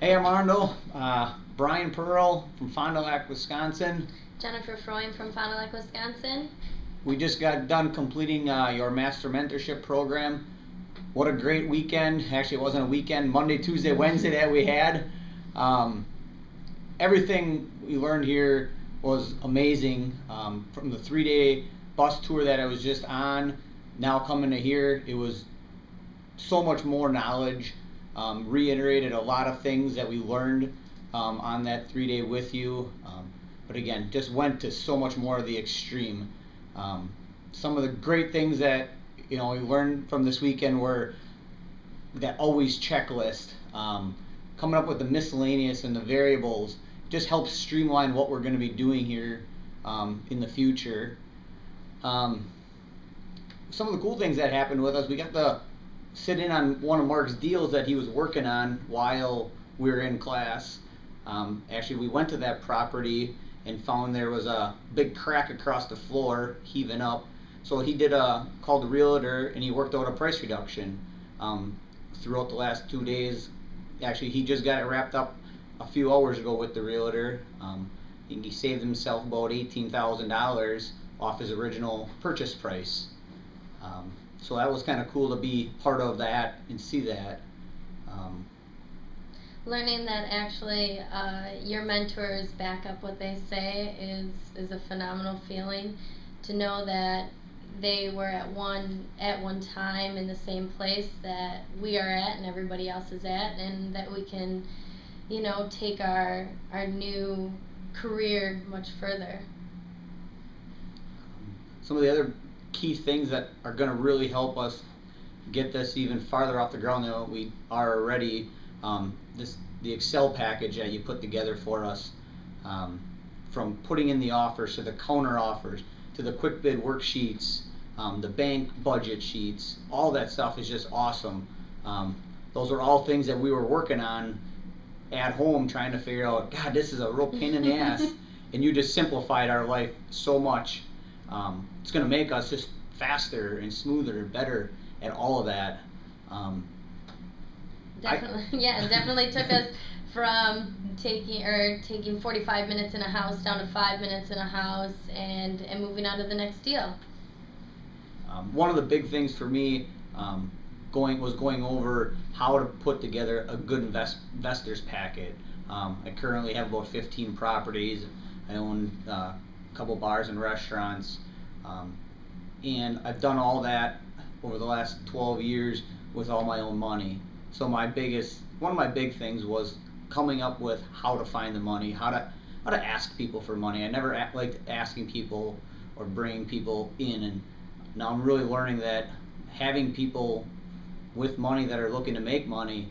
Hey, I'm Arnold. Brian Pearl from Fond du Lac, Wisconsin. Jennifer Freund from Fond du Lac, Wisconsin. We just got done completing your Master Mentorship Program. What a great weekend. Actually, it wasn't a weekend. Monday, Tuesday, Wednesday that we had. Um, Everything we learned here was amazing. From the 3-day bus tour that I was just on, now coming to here, it was so much more knowledge. Reiterated a lot of things that we learned on that 3-day with you. But again, just went to so much more of the extreme. Some of the great things that we learned from this weekend were that always checklist. Coming up with the miscellaneous and the variables just helps streamline what we're going to be doing here in the future. Some of the cool things that happened with us, we got to sit in on one of Mark's deals that he was working on while we were in class. Actually, we went to that property and found there was a big crack across the floor heaving up. So he called the realtor and he worked out a price reduction throughout the last 2 days. Actually, he just got it wrapped up a few hours ago with the realtor. He saved himself about $18,000 off his original purchase price. So that was kind of cool to be part of that and see that. Learning that actually your mentors back up what they say is a phenomenal feeling. To know that they were at one time in the same place that we are at and everybody else is at, and that we can, take our new career much further. Some of the other key things that are going to really help us get this even farther off the ground than what we are already. The Excel package that you put together for us, from putting in the offers to the counter offers to the quick bid worksheets, the bank budget sheets, all that stuff is just awesome. Those are all things that we were working on at home trying to figure out, God, this is a real pain in the ass. And you just simplified our life so much. It's going to make us just faster and smoother, better at all of that. Definitely, yeah, it definitely took us from taking 45 minutes in a house down to 5 minutes in a house, and moving on to the next deal. One of the big things for me was going over how to put together a good investor's packet. I currently have about 15 properties. I own a couple bars and restaurants, and I've done all that over the last 12 years with all my own money. So one of my big things was coming up with how to find the money, how to ask people for money. I never liked asking people or bringing people in, and now I'm really learning that having people with money that are looking to make money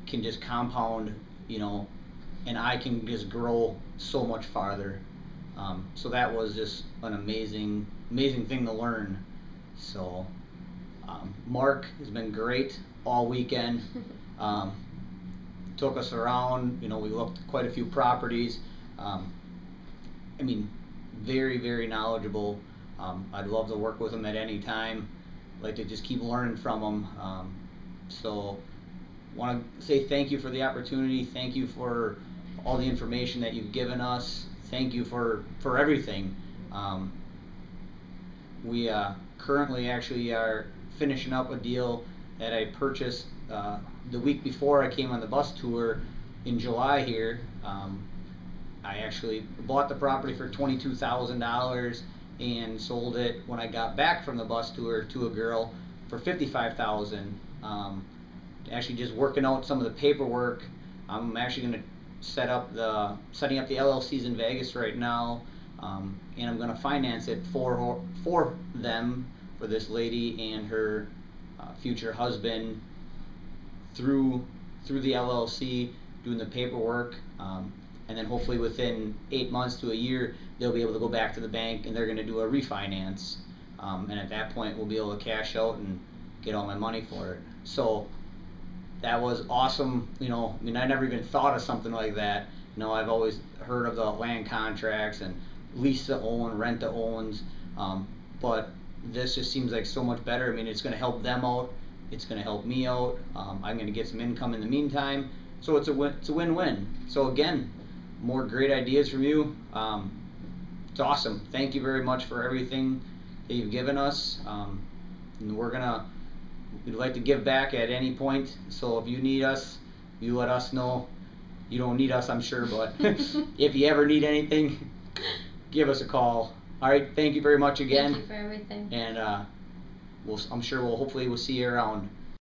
can just compound, and I can just grow so much farther. So that was just an amazing thing to learn. So Mark has been great all weekend. Took us around, we looked at quite a few properties. Very, very knowledgeable. I'd love to work with him at any time. Like to just keep learning from him. So want to say thank you for the opportunity. Thank you for all the information that you've given us. Thank you for everything. We currently actually are finishing up a deal that I purchased the week before I came on the bus tour in July here. I actually bought the property for $22,000 and sold it when I got back from the bus tour to a girl for $55,000. Actually just working out some of the paperwork. I'm actually going to setting up the LLCs in Vegas right now, and I'm going to finance it for them, for this lady and her future husband, through the LLC, doing the paperwork, and then hopefully within 8 months to a year they'll be able to go back to the bank and they're going to do a refinance, and at that point we'll be able to cash out and get all my money for it. So that was awesome. I never even thought of something like that. I've always heard of the land contracts and lease to own, rent to owns, but this just seems like so much better. It's going to help them out. It's going to help me out. I'm going to get some income in the meantime. So it's a win-win. So again, more great ideas from you. It's awesome. Thank you very much for everything that you've given us. And we'd like to give back at any point. So if you need us, you let us know. You don't need us, I'm sure, but if you ever need anything, give us a call. All right. Thank you very much again. Thank you for everything. And I'm sure hopefully we'll see you around.